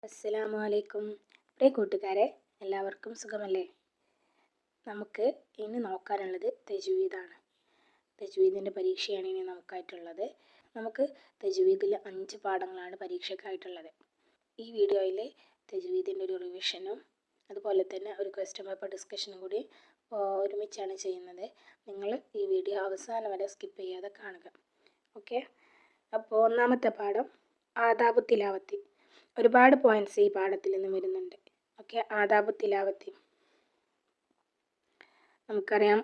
അസ്സലാമു അലൈക്കും. പ്രിയ കൂട്ടുകാരെ, എല്ലാവർക്കും സുഖമല്ലേ? നമുക്ക് ഇനി നോക്കാനുള്ളത് തജ്വീദാണ്. തജ്വീദിൻ്റെ പരീക്ഷയാണ് ഇനി നമുക്കായിട്ടുള്ളത്. നമുക്ക് തജ്വീദിൽ 5 പാഠങ്ങളാണ് പരീക്ഷയ്ക്കായിട്ടുള്ളത്. ഈ വീഡിയോയിൽ തജ്വീദിൻ്റെ ഒരു റിവിഷനും അതുപോലെ തന്നെ ഒരു ക്വസ്റ്റ്യൻ പേപ്പർ ഡിസ്കഷനും കൂടി ഒരുമിച്ചാണ് ചെയ്യുന്നത്. നിങ്ങൾ ഈ വീഡിയോ അവസാനം വരെ സ്കിപ്പ് ചെയ്യാതെ കാണുക. ഓക്കെ, അപ്പോൾ ഒന്നാമത്തെ പാഠം ആദാബു തിലാവത്തി. ഒരുപാട് പോയിന്റ്സ് ഈ പാഠത്തിൽ നിന്ന് വരുന്നുണ്ട്. ഓക്കെ, ആദാബു തിലാവത്തി. നമുക്കറിയാം,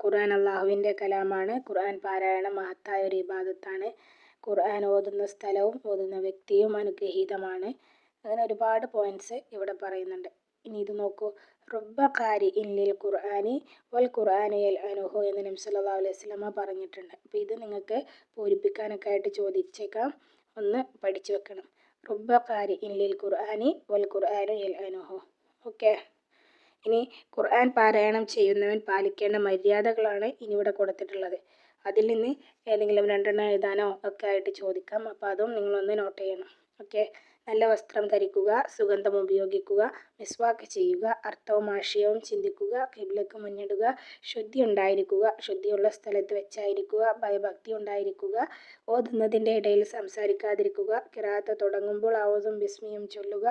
ഖുർആൻ അള്ളാഹുവിൻ്റെ കലാമാണ്. ഖുർആൻ പാരായണം മഹത്തായ ഒരു ഇബാദത്താണ്. ഖുർആൻ ഓതുന്ന സ്ഥലവും ഓതുന്ന വ്യക്തിയും അനുഗ്രഹീതമാണ്. അങ്ങനെ ഒരുപാട് പോയിന്റ്സ് ഇവിടെ പറയുന്നുണ്ട്. ഇനി ഇത് നോക്കൂ. റുബ്ബ ഖാരി ലിൽ ഖുർആനി വൽ ഖുർആനി യൽഅനുഹു എന്ന് നബി സല്ലല്ലാഹു അലൈഹി വസല്ലമ പറഞ്ഞിട്ടുണ്ട്. അപ്പോൾ ഇത് നിങ്ങൾക്ക് പൂരിപ്പിക്കാനൊക്കെ ആയിട്ട് ചോദിച്ചേക്കാം. ഒന്ന് പഠിച്ചു വെക്കണം. റുബ്ബ ഖാരി ലിൽ ഖുർആനി വൽ ഖുർആനി യൽഅനുഹു. ഓക്കെ, ഇനി ഖുർആൻ പാരായണം ചെയ്യുന്നവൻ പാലിക്കേണ്ട മര്യാദകളാണ് ഇനി ഇവിടെ കൊടുത്തിട്ടുള്ളത്. അതിൽ നിന്ന് ഏതെങ്കിലും 2 എഴുതാനോ ഒക്കെ ആയിട്ട് ചോദിക്കാം. അപ്പോൾ അതും നിങ്ങളൊന്ന് നോട്ട് ചെയ്യണം. ഓക്കെ, നല്ല വസ്ത്രം ധരിക്കുക, സുഗന്ധം ഉപയോഗിക്കുക, മിസ്വാക്ക് ചെയ്യുക, അർത്ഥവും ആശയവും ചിന്തിക്കുക, ഖിബ്ലക്ക് മുന്നിടുക, ശുദ്ധി ഉണ്ടായിരിക്കുക, ശുദ്ധിയുള്ള സ്ഥലത്ത് വെച്ചായിരിക്കുക, ഭയഭക്തി ഉണ്ടായിരിക്കുക, ഓതുന്നതിൻ്റെ ഇടയിൽ സംസാരിക്കാതിരിക്കുക, ഖിറാഅത്ത് തുടങ്ങുമ്പോൾ ഔദും ബിസ്മിയും ചൊല്ലുക,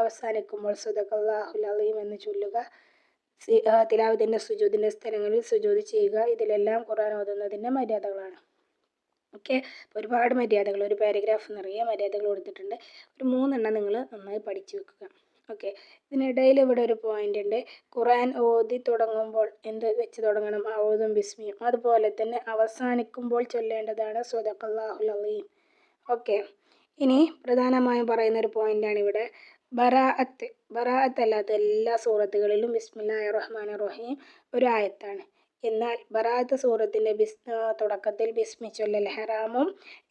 അവസാനിക്കുമ്പോൾ സദഖല്ലാഹുൽ അലീം എന്ന് ചൊല്ലുക, തിലാവത്തിൻ്റെ സുജൂദിൻ്റെ സ്ഥലങ്ങളിൽ സുജൂദ് ചെയ്യുക. ഇതിലെല്ലാം ഖുർആൻ ഓതുന്നതിൻ്റെ മര്യാദകളാണ്. ഓക്കെ, ഒരുപാട് മര്യാദകൾ, ഒരു പാരഗ്രാഫ് നിറയെ മര്യാദകൾ കൊടുത്തിട്ടുണ്ട്. ഒരു 3 എണ്ണം നിങ്ങൾ നന്നായി പഠിച്ചു വെക്കുക. ഓക്കെ, ഇതിനിടയിൽ ഇവിടെ ഒരു പോയിന്റ് ഉണ്ട്. ഖുർആൻ ഓതി തുടങ്ങുമ്പോൾ എന്ത് വെച്ച് തുടങ്ങണം? ഔദും ബിസ്മിയും. അതുപോലെ തന്നെ അവസാനിക്കുമ്പോൾ ചൊല്ലേണ്ടതാണ് സദഖല്ലാഹുൽ അലീം. ഓക്കെ, ഇനി പ്രധാനമായും പറയുന്ന ഒരു പോയിന്റാണ് ഇവിടെ ബറാഅത്ത്. ബറാഅത്ത് അല്ലാത്ത എല്ലാ സൂറത്തുകളിലും ബിസ്മില്ലാഹിർ റഹ്മാനിർ റഹീം ഒരു ആയത്താണ്. എന്നാൽ ബറാഅത്ത് സൂറത്തിൻ്റെ തുടക്കത്തിൽ ബിസ്മി ചൊല്ലൽ ഹറാമും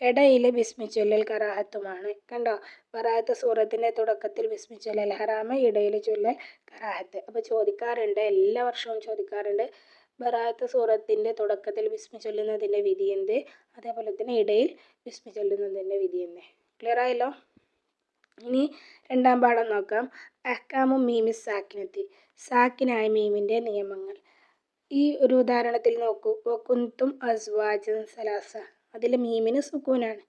ഇടയിൽ ബിസ്മി ചൊല്ലൽ കറാഹത്തുമാണ്. കണ്ടോ, ബറാഅത്ത് സൂറത്തിൻ്റെ തുടക്കത്തിൽ ബിസ്മി ചൊല്ലൽ ഹറാമ്, ഇടയിൽ ചൊല്ലൽ കറാഹത്ത്. അപ്പോൾ ചോദിക്കാറുണ്ട്, എല്ലാ വർഷവും ചോദിക്കാറുണ്ട്, ബറാഅത്ത് സൂറത്തിൻ്റെ തുടക്കത്തിൽ ബിസ്മി ചൊല്ലുന്നതിൻ്റെ വിധി എന്ത്, അതേപോലെ തന്നെ ഇടയിൽ ബിസ്മി ചൊല്ലുന്നതിൻ്റെ വിധി എന്ത്? ക്ലിയർ ആയല്ലോ? ഇനി 2ാം പാഠം നോക്കാം. അഹ്കാമു മീമി സാക്കിനത്തി. സാക്കിനായ മീമിൻ്റെ നിയമങ്ങൾ. ഈ ഒരു ഉദാഹരണത്തിൽ നോക്കൂ. വകുന്തും അസ്വാജൻ സലാസ. അതിൽ മീമിന് സുക്കൂനാണ്.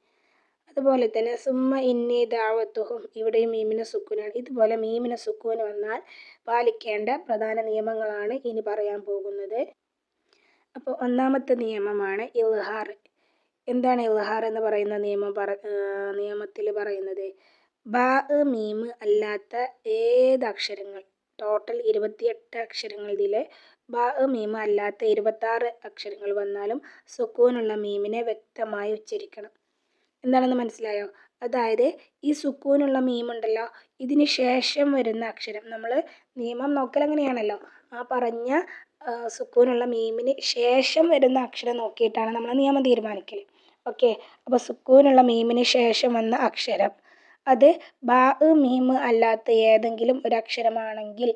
അതുപോലെ തന്നെ സുമ്മ ഇന്നി ദഅവതുഹും. ഇവിടെയും മീമിന് സുക്കൂനാണ്. ഇതുപോലെ മീമിന് സുക്കൂൻ വന്നാൽ പാലിക്കേണ്ട പ്രധാന നിയമങ്ങളാണ് ഇനി പറയാൻ പോകുന്നത്. അപ്പോൾ ഒന്നാമത്തെ നിയമമാണ് ഇൽഹാർ. എന്താണ് ഇൽഹാർ എന്ന് പറയുന്ന നിയമത്തിൽ പറയുന്നത്? ബാ മീമ് അല്ലാത്ത ഏത് അക്ഷരങ്ങൾ, ടോട്ടൽ 28 അക്ഷരങ്ങൾ, ഇതിൽ ബാ മീമ് അല്ലാത്ത 26 അക്ഷരങ്ങൾ വന്നാലും സുക്കൂനുള്ള മീമിനെ വ്യക്തമായി ഉച്ചരിക്കണം. എന്താണെന്ന് മനസ്സിലായോ? അതായത് ഈ സുക്കൂനുള്ള മീമുണ്ടല്ലോ, ഇതിന് ശേഷം വരുന്ന അക്ഷരം, നമ്മൾ നിയമം നോക്കൽ അങ്ങനെയാണല്ലോ, ആ പറഞ്ഞ സുക്കൂനുള്ള മീമിന് ശേഷം വരുന്ന അക്ഷരം നോക്കിയിട്ടാണ് നമ്മൾ നിയമം തീരുമാനിക്കൽ. ഓക്കെ, അപ്പോൾ സുക്കൂനുള്ള മീമിന് ശേഷം വന്ന അക്ഷരം അത് ബാ മീമ് അല്ലാത്ത ഏതെങ്കിലും ഒരു അക്ഷരമാണെങ്കിൽ,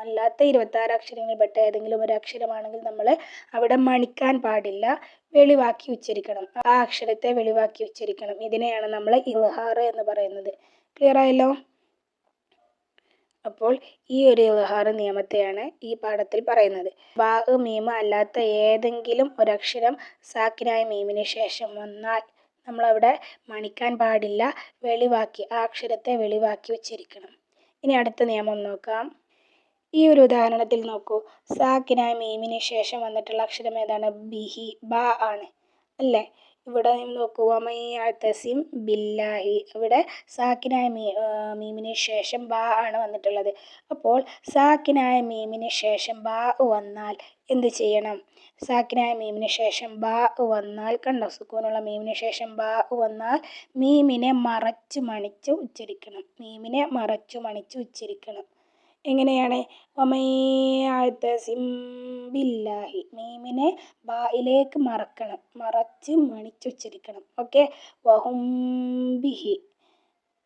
അല്ലാത്ത 26 അക്ഷരങ്ങളിൽ പെട്ട ഏതെങ്കിലും ഒരു അക്ഷരമാണെങ്കിൽ നമ്മൾ അവിടെ മണിക്കാൻ പാടില്ല, വെളിവാക്കി ഉച്ചരിക്കണം. ആ അക്ഷരത്തെ വെളിവാക്കി ഉച്ചരിക്കണം. ഇതിനെയാണ് നമ്മൾ ഇൽഹാർ എന്ന് പറയുന്നത്. ക്ലിയർ ആയല്ലോ? അപ്പോൾ ഈ ഒരു ഇൽഹാർ നിയമത്തെയാണ് ഈ പാഠത്തിൽ പറയുന്നത്. ബാ മീമ് അല്ലാത്ത ഏതെങ്കിലും ഒരക്ഷരം സാക്കിനായ മീമിന് ശേഷം വന്നാൽ നമ്മളവിടെ മണിക്കാൻ പാടില്ല, വെളിവാക്കി, ആ അക്ഷരത്തെ വെളിവാക്കി ഉച്ചരിക്കണം. ഇനി അടുത്ത നിയമം നോക്കാം. ഈ ഒരു ഉദാഹരണത്തിൽ നോക്കൂ. സാക്കിനായ മീമിന് ശേഷം വന്നിട്ടുള്ള അക്ഷരം ഏതാണ്? ബിഹി, ബാ ആണ് അല്ലേ? ഇവിടെ നോക്കൂ. വമയ്യഅ്തസിം ബില്ലാഹി. ഇവിടെ സാക്കിനായ മീമിന് ശേഷം ബാ ആണ് വന്നിട്ടുള്ളത്. അപ്പോൾ സാക്കിനായ മീമിന് ശേഷം ബാ വന്നാൽ എന്ത് ചെയ്യണം? സാക്കിനായ മീമിന് ശേഷം ബാ വന്നാൽ, കണ്ടോ, സുക്കൂനുള്ള മീമിന് ശേഷം ബാ വന്നാൽ മീമിനെ മറച്ചു മണിച്ച് ഉച്ചരിക്കണം. മീമിനെ മറച്ചു മണിച്ച് ഉച്ചരിക്കണം. എങ്ങനെയാണ്? വമയ്യഅ്തസിം ബില്ലാഹി. മീമിനെ ബായിലേക്ക് മറക്കണം, മറച്ച് മണിച്ചുച്ചരിക്കണം. ഓക്കെ, വഹും ബിഹി.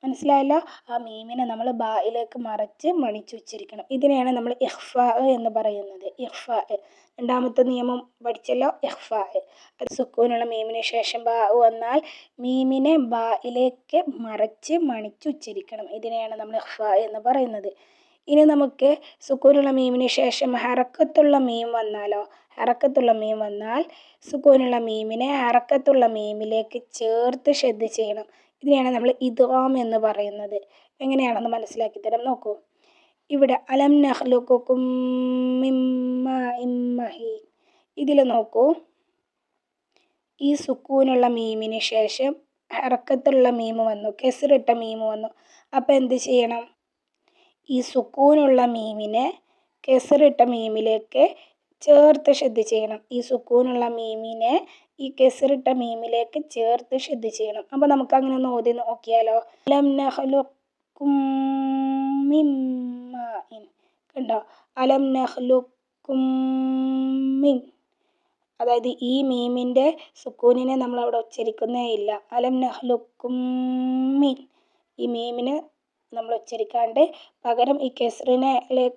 മനസ്സിലായല്ലോ? ആ മീമിനെ നമ്മൾ ബായിലേക്ക് മറച്ച് മണിച്ച് ഉച്ചരിക്കണം. ഇതിനെയാണ് നമ്മൾ ഇഖ്ഫാ എന്ന് പറയുന്നത്. ഇഖ്ഫാ. രണ്ടാമത്തെ നിയമം പഠിച്ചല്ലോ, ഇഖ്ഫാ. സുക്കൂനുള്ള മീമിന് ശേഷം ബാ വന്നാൽ മീമിനെ ബായിലേക്ക് മറച്ച് മണിച്ച് ഉച്ചരിക്കണം. ഇതിനെയാണ് നമ്മൾ ഇഖ്ഫാ എന്ന് പറയുന്നത്. ഇനി നമുക്ക് സുക്കൂനുള്ള മീമിന് ശേഷം ഹറക്കത്തുള്ള മീം വന്നാലോ? ഹറക്കത്തുള്ള മീം വന്നാൽ സുക്കൂനുള്ള മീമിനെ ഹറക്കത്തുള്ള മീമിലേക്ക് ചേർത്ത് ഷദ്ദ് ചെയ്യണം. ഇതിനെയാണ് നമ്മൾ ഇദ്ഗാം എന്ന് പറയുന്നത്. എങ്ങനെയാണെന്ന് മനസ്സിലാക്കി തരാം, നോക്കൂ. ഇവിടെ അലം നഖ്ലുഖുകും മിൻ മാഇൻ മഹീൻ. ഇതിൽ നോക്കൂ, ഈ സുക്കൂനുള്ള മീമിന് ശേഷം ഹറക്കത്തുള്ള മീം വന്നു, കെസ്റിട്ട മീം വന്നു. അപ്പം എന്ത് ചെയ്യണം? ഈ സുക്കൂനുള്ള മീമിനെ കെസ്റിട്ട മീമിലേക്ക് ചേർത്ത് ഷദ്ദ് ചെയ്യണം. ഈ സുക്കൂനുള്ള മീമിനെ ഈ കെസ്റിട്ട മീമിലേക്ക് ചേർത്ത് ഷദ്ദ് ചെയ്യണം. അപ്പോൾ നമുക്ക് അങ്ങനെ ഒന്ന് ഓതി നോക്കിയാലോ. അലം നഖ്ലുഖും മിൻ മാഇൻ. കണ്ടോ? അലം നഖ്ലുഖും മിൻ. അതായത് ഈ മീമിൻ്റെ സുക്കൂനിനെ നമ്മൾ അവിടെ ഉച്ചരിക്കുന്നേ ഇല്ല. അലം നഖ്ലുഖും മിൻ. ഈ മീമിനെ നമ്മൾ ഉച്ചരിക്കാണ്ട് പകരം ഈ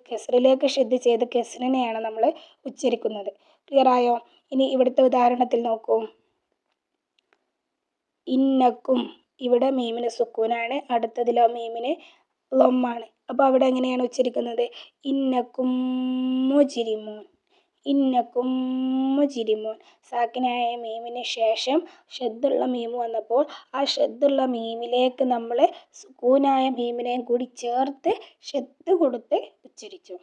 കെസ്റിലേക്ക് ഷദ്ദ് ചെയ്ത് കെസ്റിനെയാണ് നമ്മൾ ഉച്ചരിക്കുന്നത്. ക്ലിയർ ആയോ? ഇനി ഇവിടുത്തെ ഉദാഹരണത്തിൽ നോക്കൂ. ഇന്നക്കും. ഇവിടെ മീമിന് സുക്കൂനാണ്, അടുത്തതിലോ മീമിന് ലൊമ്മാണ്. അപ്പോൾ അവിടെ എങ്ങനെയാണ് ഉച്ചരിക്കുന്നത്? ഇന്നക്കും മുജ്രിമൂൻ. ഇന്നക്കും മുജ്രിമൂൻ. സാക്കിനായ മീമിന് ശേഷം ഷദ്ദുള്ള മീം വന്നപ്പോൾ ആ ഷദ്ദുള്ള മീമിലേക്ക് നമ്മൾ സുക്കൂനായ മീമിനെയും കൂടി ചേർത്ത് ഷദ്ദ് കൊടുത്ത് ഉച്ചരിച്ചു.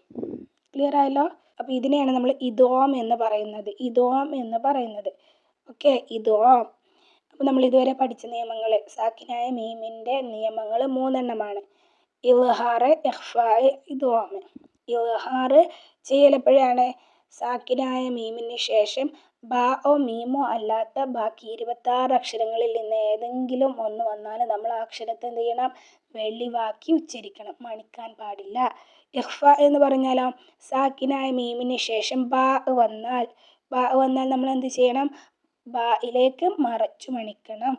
ക്ലിയർ ആയല്ലോ? അപ്പോൾ ഇതിനെയാണ് നമ്മൾ ഇദ്ഗാം എന്ന് പറയുന്നത്. ഇദ്ഗാം എന്ന് പറയുന്നത്. ഓക്കെ, ഇദ്ഗാം. അപ്പോൾ നമ്മൾ ഇതുവരെ പഠിച്ച നിയമങ്ങൾ, സാക്കിനായ മീമിൻ്റെ നിയമങ്ങൾ 3 എണ്ണമാണ്. ഇൽഹാർ, ഇഖ്ഫാ, ഇദ്ഗാം. ഇൽഹാർ ചെയ്യലെപ്പോഴാണ്? സാക്കിനായ മീമിന് ശേഷം ബാओ മീമോ അല്ലാത്ത ബാക്കി 26 അക്ഷരങ്ങളിൽ നിന്ന് ഏതെങ്കിലും ഒന്ന് വന്നാൽ നമ്മൾ ആ അക്ഷരത്തെ എന്ത് ചെയ്യണം? വെളിവാക്കി ഉച്ചരിക്കണം, മണിക്കാൻ പാടില്ല. ഇഖ്ഫാ എന്ന് പറഞ്ഞാലോ, സാക്കിനായ മീമിന് ശേഷം ബാ വന്നാൽ നമ്മൾ എന്ത് ചെയ്യണം? ബായിലേക്ക് മറച്ചു മണിക്കണം.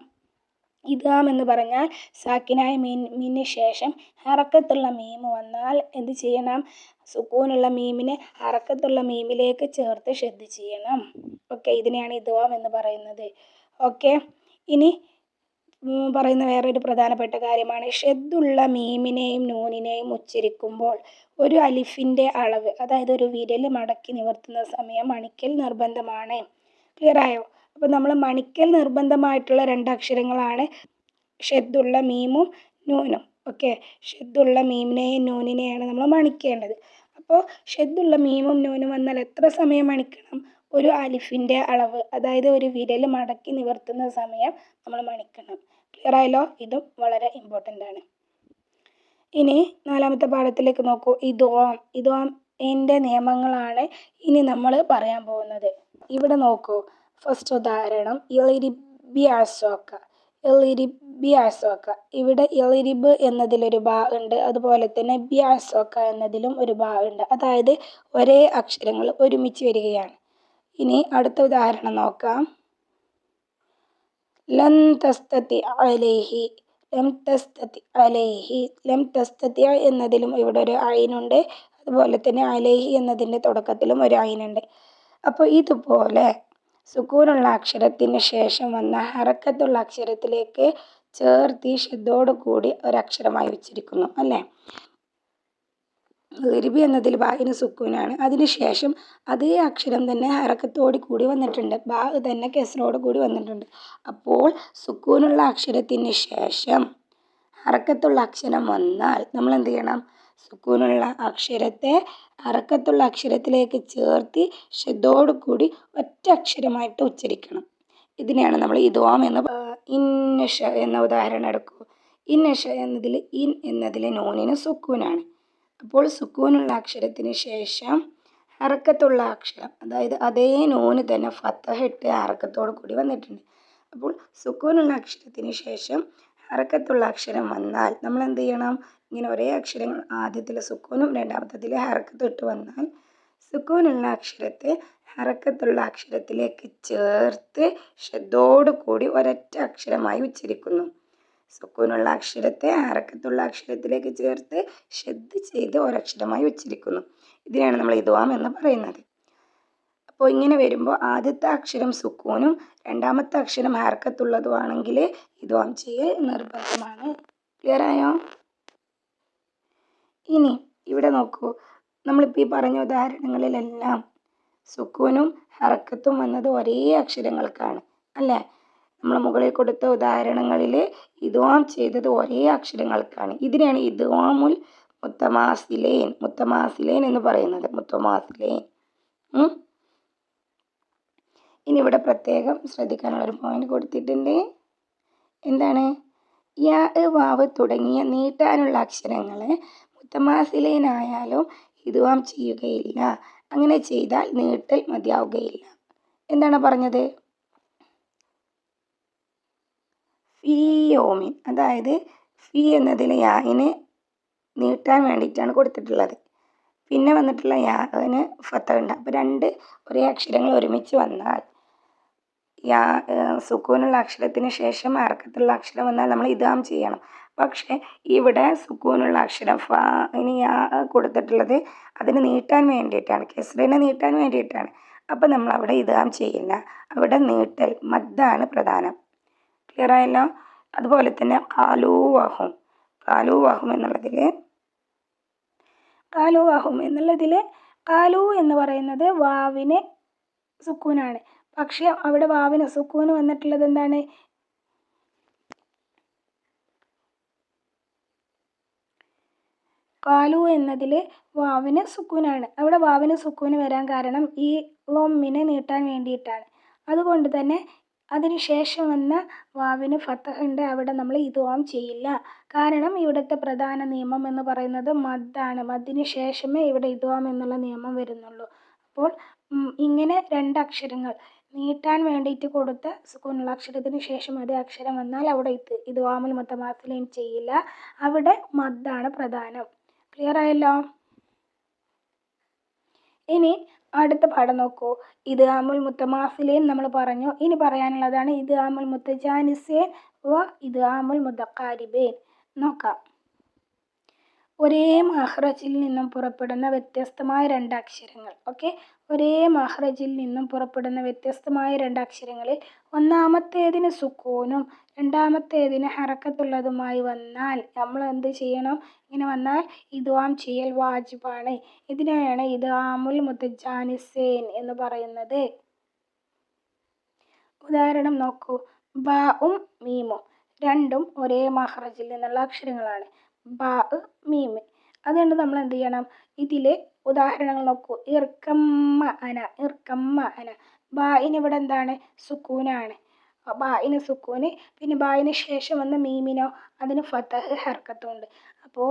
ഇദ്ഗാം എന്ന് പറഞ്ഞാൽ സാക്കിനായ മീമിന് ശേഷം ഹറക്കത്തുള്ള മീം വന്നാൽ എന്ത് ചെയ്യണം? സുക്കൂനുള്ള മീമിനെ ഹറക്കത്തുള്ള മീമിലേക്ക് ചേർത്ത് ഷദ്ദ് ചെയ്യണം. ഓക്കെ, ഇതിനെയാണ് ഇദ്ഗാം എന്ന് പറയുന്നത്. ഓക്കെ, ഇനി പറയുന്ന വേറൊരു പ്രധാനപ്പെട്ട കാര്യമാണ് ഷദ്ദുള്ള മീമിനെയും നൂനിനെയും ഉച്ചരിക്കുമ്പോൾ ഒരു അലിഫിൻ്റെ അളവ്, അതായത് ഒരു വിരൽ മടക്കി നിവർത്തുന്ന സമയം മണിക്കൽ നിർബന്ധമാണ്. ക്ലിയർ ആയോ? അപ്പോൾ നമ്മൾ മണിക്കൽ നിർബന്ധമായിട്ടുള്ള 2 അക്ഷരങ്ങളാണ് ഷദ്ദുള്ള മീമും നൂനും. ഓക്കെ, ഷദ്ദുള്ള മീമിനെയും നൂനിനെയാണ് നമ്മൾ മണിക്കേണ്ടത്. അപ്പോൾ ഷദ്ദുള്ള മീമും നൂനും വന്നാൽ എത്ര സമയം മണിക്കണം? ഒരു അലിഫിൻ്റെ അളവ്, അതായത് ഒരു വിരൽ മടക്കി നിവർത്തുന്ന സമയം നമ്മൾ മണിക്കണം. ക്ലിയർ ആയല്ലോ? ഇതും വളരെ ഇമ്പോർട്ടൻ്റ് ആണ്. ഇനി 4ാമത്തെ പാഠത്തിലേക്ക് നോക്കൂ. ഇദ്ഗാം എൻ്റെ നിയമങ്ങളാണ് ഇനി നമ്മൾ പറയാൻ പോകുന്നത്. ഇവിടെ നോക്കൂ, ഫസ്റ്റ് ഉദാഹരണം ഇളിരിബി അസോക്ക. ഇളിരിബി അസോക്ക. ഇവിടെ ഇളിരിബ് എന്നതിലൊരു ബാ ഉണ്ട്, അതുപോലെ തന്നെ ബി അസോക്ക എന്നതിലും ഒരു ബാ ഉണ്ട്. അതായത് ഒരേ അക്ഷരങ്ങൾ ഒരുമിച്ച് വരികയാണ്. ഇനി അടുത്ത ഉദാഹരണം നോക്കാം. ലൻ തസ്തതി അലൈഹി. ലം തസ്തതി അലൈഹി. ലം തസ്തതി എന്നതിലും ഇവിടെ ഒരു ഐനുണ്ട്, അതുപോലെ തന്നെ അലൈഹി എന്നതിൻ്റെ തുടക്കത്തിലും ഒരു ഐനുണ്ട്. അപ്പോൾ ഇതുപോലെ സുക്കൂനുള്ള അക്ഷരത്തിന് ശേഷം വന്ന ഹറക്കത്തുള്ള അക്ഷരത്തിലേക്ക് ചേർത്ത് ഷദ്ദോട് കൂടി ഒരക്ഷരമായി ഉച്ചരിക്കുന്നു, അല്ലേ? ഇളിരിബി എന്നതിൽ ബായിന് സുക്കൂനാണ്, അതിനുശേഷം അതേ അക്ഷരം തന്നെ ഹറക്കത്തോട് കൂടി വന്നിട്ടുണ്ട്, ബാ തന്നെ കെസ്റോട് കൂടി വന്നിട്ടുണ്ട്. അപ്പോൾ സുക്കൂനുള്ള അക്ഷരത്തിന് ശേഷം ഹറക്കത്തുള്ള അക്ഷരം വന്നാൽ നമ്മൾ എന്ത് ചെയ്യണം? സുക്കൂനുള്ള അക്ഷരത്തെ ഹറക്കത്തുള്ള അക്ഷരത്തിലേക്ക് ചേർത്ത് ഷദ്ദോട് കൂടി ഒറ്റ അക്ഷരമായിട്ട് ഉച്ചരിക്കണം. ഇതിനെയാണ് നമ്മൾ ഇദ്ഗാം എന്ന്. ഇന്നഷ എന്ന ഉദാഹരണം എടുക്കൂ. ഇന്നഷ എന്നതിൽ ഇൻ എന്നതിൽ നൂനിന് സുക്കൂനാണ്. അപ്പോൾ സുക്കൂനുള്ള അക്ഷരത്തിന് ശേഷം ഹറക്കത്തുള്ള അക്ഷരം, അതായത് അതേ നൂന് തന്നെ ഫത്തഹ ഇട്ട് ഹറക്കത്തോട് കൂടി വന്നിട്ടുണ്ട്. അപ്പോൾ സുക്കൂനുള്ള അക്ഷരത്തിന് ശേഷം ഹറക്കത്തുള്ള അക്ഷരം വന്നാൽ നമ്മൾ എന്ത് ചെയ്യണം? ഇങ്ങനെ ഒരേ അക്ഷരങ്ങൾ ആദ്യത്തിൽ സുക്കൂനും രണ്ടാമത്തതിൽ ഹറക്കത്തും ഇട്ട് വന്നാൽ സുക്കൂനുള്ള അക്ഷരത്തെ ഹറക്കത്തുള്ള അക്ഷരത്തിലേക്ക് ചേർത്ത് ഷദ്ദോട് കൂടി ഒരൊറ്റ അക്ഷരമായി ഉച്ചരിക്കുന്നു. സുക്കൂനുള്ള അക്ഷരത്തെ ഹറക്കത്തുള്ള അക്ഷരത്തിലേക്ക് ചേർത്ത് ഷദ് ചെയ്ത് ഒരക്ഷരമായി ഉച്ചരിക്കുന്നു. ഇതിനാണ് നമ്മൾ ഇദ്ഗാം എന്ന് പറയുന്നത്. അപ്പോൾ ഇങ്ങനെ വരുമ്പോൾ ആദ്യത്തെ അക്ഷരം സുക്കൂനും രണ്ടാമത്തെ അക്ഷരം ഹറക്കത്തുള്ളതുമാണെങ്കിൽ ഇദ്ഗാം ചെയ്യൽ നിർബന്ധമാണ്. ക്ലിയർ ആയോ? ഇനി ഇവിടെ നോക്കൂ, നമ്മളിപ്പോൾ ഈ പറഞ്ഞ ഉദാഹരണങ്ങളിലെല്ലാം സുക്കൂനും ഹറക്കത്തും വന്നത് ഒരേ അക്ഷരങ്ങൾക്കാണ് അല്ലേ? നമ്മൾ മുകളിൽ കൊടുത്ത ഉദാഹരണങ്ങളിൽ ഇദ്ഗാം ചെയ്തത് ഒരേ അക്ഷരങ്ങൾക്കാണ്. ഇതിനെയാണ് ഇദ്ഗാമുൽ മുത്തമാസിലൈൻ എന്ന് പറയുന്നത്. മുത്തമാസിലൈൻ. ഇനി ഇവിടെ പ്രത്യേകം ശ്രദ്ധിക്കാനുള്ളൊരു പോയിന്റ് കൊടുത്തിട്ടുണ്ട്. എന്താണ്? യാ വാവ് തുടങ്ങിയ നീട്ടാനുള്ള അക്ഷരങ്ങളെ മുത്തമാസിലൈൻ ആയാലും ഇദ്ഗാം ചെയ്യുകയില്ല. അങ്ങനെ ചെയ്താൽ നീട്ടൽ മതിയാവുകയില്ല. എന്താണ് പറഞ്ഞത്? ഫീ യൗമിൻ, അതായത് ഫീ എന്നതിൽ യാഇനെ നീട്ടാൻ വേണ്ടിയിട്ടാണ് കൊടുത്തിട്ടുള്ളത്. പിന്നെ വന്നിട്ടുള്ള യാഇന് ഫത്തഹ് ഉണ്ട്. അപ്പോൾ രണ്ട് ഒരേ അക്ഷരങ്ങൾ ഒരുമിച്ച് വന്നാൽ സുക്കൂനുള്ള അക്ഷരത്തിന് ശേഷം ഹറക്കത്തുള്ള അക്ഷരം വന്നാൽ നമ്മൾ ഇദ്ഗാം ചെയ്യണം. പക്ഷേ ഇവിടെ സുക്കൂനുള്ള അക്ഷരം ഇനി യാ കൊടുത്തിട്ടുള്ളത് അതിന് നീട്ടാൻ വേണ്ടിയിട്ടാണ്, കെസ്റിനെ നീട്ടാൻ വേണ്ടിയിട്ടാണ്. അപ്പം നമ്മൾ അവിടെ ഇദ്ഗാം ചെയ്യില്ല. അവിടെ നീട്ടൽ മദ്ദാണ് പ്രധാനം. ക്ലിയർ ആയല്ലോ? അതുപോലെ തന്നെ ഖാലൂ വഹും എന്നുള്ളതിൽ ഖാലൂ എന്ന് പറയുന്നത് വാവിന് സുക്കൂനാണ്. പക്ഷേ അവിടെ വാവിന് സുക്കൂന് വന്നിട്ടുള്ളത് എന്താണ്? ഖാലൂ എന്നതിൽ വാവിന് സുക്കൂനാണ്. അവിടെ വാവിന് സുക്കൂന് വരാൻ കാരണം ഈ ലൊമ്മിനെ നീട്ടാൻ വേണ്ടിയിട്ടാണ്. അതുകൊണ്ട് തന്നെ അതിന് ശേഷം വന്ന വാവിന് ഫത്തഹ് ഉണ്ട്. അവിടെ നമ്മൾ ഇദ്ഗാം ചെയ്യില്ല. കാരണം ഇവിടുത്തെ പ്രധാന നിയമം എന്ന് പറയുന്നത് മദ്ദാണ്. മദ്ദിന് ശേഷമേ ഇവിടെ ഇദ്ഗാം എന്നുള്ള നിയമം വരുന്നുള്ളൂ. അപ്പോൾ ഇങ്ങനെ രണ്ടക്ഷരങ്ങൾ നീട്ടാൻ വേണ്ടിയിട്ട് കൊടുത്ത സുക്കൂനുള്ള അക്ഷരത്തിന് ശേഷം അതേ അക്ഷരം വന്നാൽ അവിടെ ഇദ്ഗാമുൽ മുത്തമാസിലൈൻ ചെയ്യില്ല. അവിടെ മദ്ദാണ് പ്രധാനം. ക്ലിയർ ആയല്ലോ? ഇനി അടുത്ത പാഠം നോക്കൂ. ഇദ്ഗാമുൽ മുത്തമാസിലൈൻ നമ്മൾ പറഞ്ഞു. ഇനി പറയാനുള്ളതാണ് ഇദ്ഗാമുൽ മുത്തജാനിസൈൻ വ ഇദ്ഗാമുൽ മുതഖാരിബൈൻ. നോക്കാം. ഒരേ മഖ്റജിൽ നിന്നും പുറപ്പെടുന്ന വ്യത്യസ്തമായ രണ്ട് അക്ഷരങ്ങൾ. ഓക്കെ, ഒരേ മഖ്റജിൽ നിന്നും പുറപ്പെടുന്ന വ്യത്യസ്തമായ രണ്ട് അക്ഷരങ്ങളിൽ ഒന്നാമത്തേതിന് സുക്കൂനും രണ്ടാമത്തേതിന് ഹറക്കത്തുള്ളതുമായി വന്നാൽ നമ്മൾ എന്ത് ചെയ്യണം? ഇങ്ങനെ വന്നാൽ ഇദ്ഗാം ചെയ്യൽ വാജിബാണ്. ഇതിനെയാണ് ഇദ്ഗാമുൽ മുത്തജാനിസൈൻ എന്ന് പറയുന്നത്. ഉദാഹരണം നോക്കൂ. ബാഉം മീമും രണ്ടും ഒരേ മഖ്റജിൽ നിന്നുള്ള അക്ഷരങ്ങളാണ്. ബാ, മീമ്. അതുകൊണ്ട് നമ്മൾ എന്ത് ചെയ്യണം? ഇതിൽ ഉദാഹരണങ്ങൾ നോക്കൂ. ഇർക്കമ്മ അന. ബായിന് ഇവിടെ എന്താണ്? സുക്കൂനാണ്. ബായിന് സുക്കൂന്. പിന്നെ ബായിന് ശേഷം വന്ന മീമിനോ അതിന് ഫത്തഹ് ഹർക്കത്തുണ്ട്. അപ്പോൾ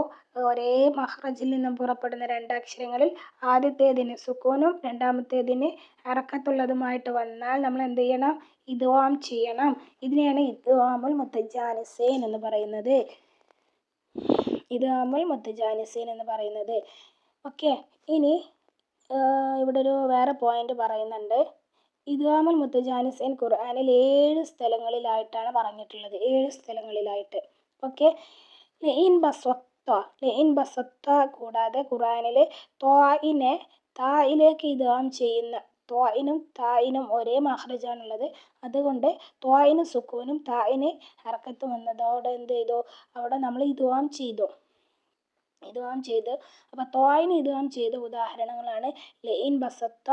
ഒരേ മഖ്റജിൽ നിന്നും പുറപ്പെടുന്ന രണ്ട് അക്ഷരങ്ങളിൽ ആദ്യത്തേതിന് സുക്കൂനും രണ്ടാമത്തേതിന് ഹറക്കത്തുള്ളതുമായിട്ട് വന്നാൽ നമ്മൾ എന്ത് ചെയ്യണം? ഇദ്ഗാം ചെയ്യണം. ഇതിനെയാണ് ഇദ്ഗാമുൽ മുത്തജാനിസൈൻ എന്ന് പറയുന്നത്. ഇദ്ഗാമുൽ മുത്തജാനിസൈൻ എന്ന് പറയുന്നത്. ഓക്കെ, ഇനി ഇവിടെ ഒരു വേറെ പോയിന്റ് പറയുന്നുണ്ട്. ഇദ്ഗാമുൽ മുത്തജാനിസൈൻ ഖുർആനിൽ 7 സ്ഥലങ്ങളിലായിട്ടാണ് പറഞ്ഞിട്ടുള്ളത്. 7 സ്ഥലങ്ങളിലായിട്ട്. ഓക്കെ, ലഇൻ ബസത്ത കൂടാതെ ഖുർആനിൽ ത്വാഇനെ തായിലേക്ക് ഇദ്ഗാം ചെയ്യുന്ന ത്വാഇനും തായിനും ഒരേ മഖ്റജാണുള്ളത്. അതുകൊണ്ട് ത്വായിന് സുക്കൂനും തായിന് ഹറക്കത്തും വന്നതോടെ എന്ത് ചെയ്തു? അവിടെ നമ്മൾ ഇദ്ഗാം ചെയ്തു. അപ്പോൾ ത്വായിന് ഇദ്ഗാം ചെയ്ത ഉദാഹരണങ്ങളാണ് ലഇൻ ബസത്ത,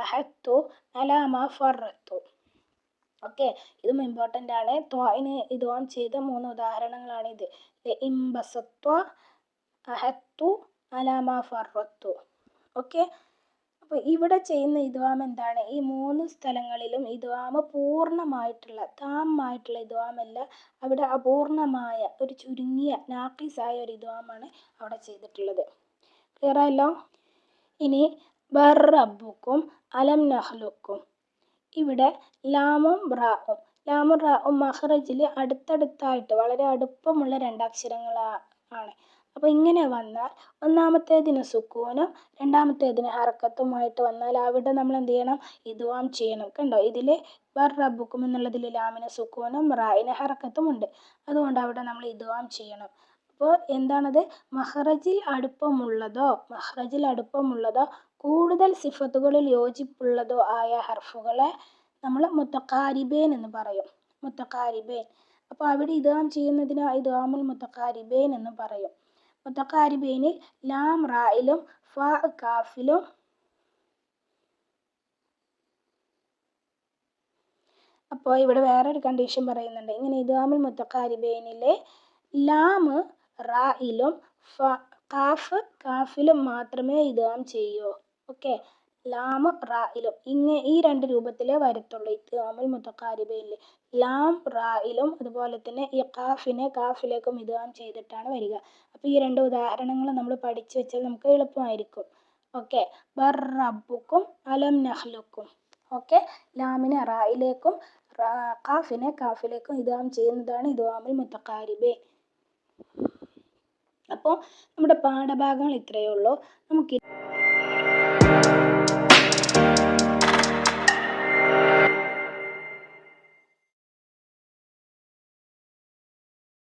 അഹത്തു, അലാ മാ ഫറത്തു. ഓക്കെ, ഇതും ഇമ്പോർട്ടൻ്റ് ആണ്. ത്വായിന് ഇദ്ഗാം ചെയ്ത 3 ഉദാഹരണങ്ങളാണിത്. ലഇൻ ബസത്ത, അഹത്തു, അലാ മാ ഫറത്തു. ഓക്കെ, അപ്പോൾ ഇവിടെ ചെയ്യുന്ന ഇദ്ഗാം എന്താണ്? ഈ 3 സ്ഥലങ്ങളിലും ഇദ്ഗാം പൂർണ്ണമായിട്ടുള്ള താമായിട്ടുള്ള ഇദ്ഗാമല്ല. അവിടെ അപൂർണമായ ഒരു ചുരുങ്ങിയ നാഖിസായ ഒരു ഇദ്ഗാമാണ് അവിടെ ചെയ്തിട്ടുള്ളത്. ക്ലിയർ ആയല്ലോ? ഇനി ബർ റബ്ബുക്കും അലം നഖ്ലുക്കും. ഇവിടെ ലാമും റാഉം മഖ്റജിൽ അടുത്തടുത്തായിട്ട് വളരെ അടുപ്പമുള്ള 2 അക്ഷരങ്ങളാണ്. അപ്പോൾ ഇങ്ങനെ വന്നാൽ ഒന്നാമത്തേതിന് സുക്കൂനും രണ്ടാമത്തേതിന് ഹറക്കത്തുമായിട്ട് വന്നാൽ അവിടെ നമ്മൾ എന്ത് ചെയ്യണം? ഇദ്ഗാം ചെയ്യണം. കണ്ടോ, ഇതിൽ റബ്ബുക്കും എന്നുള്ളതിൽ ലാമിന് സുക്കൂനും റായിന് ഹറക്കത്തുമുണ്ട്. അതുകൊണ്ട് അവിടെ നമ്മൾ ഇദ്ഗാം ചെയ്യണം. അപ്പോൾ എന്താണത്? മഖ്റജിൽ അടുപ്പമുള്ളതോ കൂടുതൽ സിഫത്തുകളിൽ യോജിപ്പുള്ളതോ ആയ ഹർഫുകളെ നമ്മൾ മുത്തഖാരിബൈൻ എന്ന് പറയും. മുത്തഖാരിബൈൻ. അപ്പോൾ അവിടെ ഇദ്ഗാം ചെയ്യുന്നതിന് ഇദ്ഗാമുൽ മുത്തഖാരിബൈൻ എന്ന് പറയും. മുത്തഖാരിബൈനിൽ ലാം റായിലും ഫാ കാഫിലും അപ്പോൾ ഇവിടെ വേറൊരു കണ്ടീഷൻ പറയുന്നുണ്ട്. ഇങ്ങനെ ഇദ്ഗാമുൽ മുത്തഖാരിബൈനിലെ ലാം റായിലും കാഫ് കാഫിലും മാത്രമേ ഇദ്ഗാം ചെയ്യൂ. ഓക്കെ, ലാം റായിലും ഈ രണ്ട് രൂപത്തിലേ വരത്തുള്ളൂ. ഇദ്ഗാമുൽ മുത്തഖാരിബൈനിൽ ലാം റായിലും അതുപോലെ തന്നെ ഈ കാഫിനെ കാഫിലേക്കും ഇദ്ഗാം ചെയ്തിട്ടാണ് വരിക. അപ്പോൾ ഈ രണ്ട് ഉദാഹരണങ്ങൾ നമ്മൾ പഠിച്ചു വെച്ചാൽ നമുക്ക് എളുപ്പമായിരിക്കും. ഓക്കെ, ബർ റബ്ബുക്കും അലം നഖ്ലുക്കും. ഓക്കെ, ലാമിനെ റായിലേക്കും കാഫിനെ കാഫിലേക്കും ഇദ്ഗാം ചെയ്യുന്നതാണ് ഇദ്ഗാമുൽ മുത്തഖാരിബൈൻ. അപ്പോൾ നമ്മുടെ പാഠഭാഗങ്ങൾ ഇത്രയേ ഉള്ളൂ. നമുക്ക്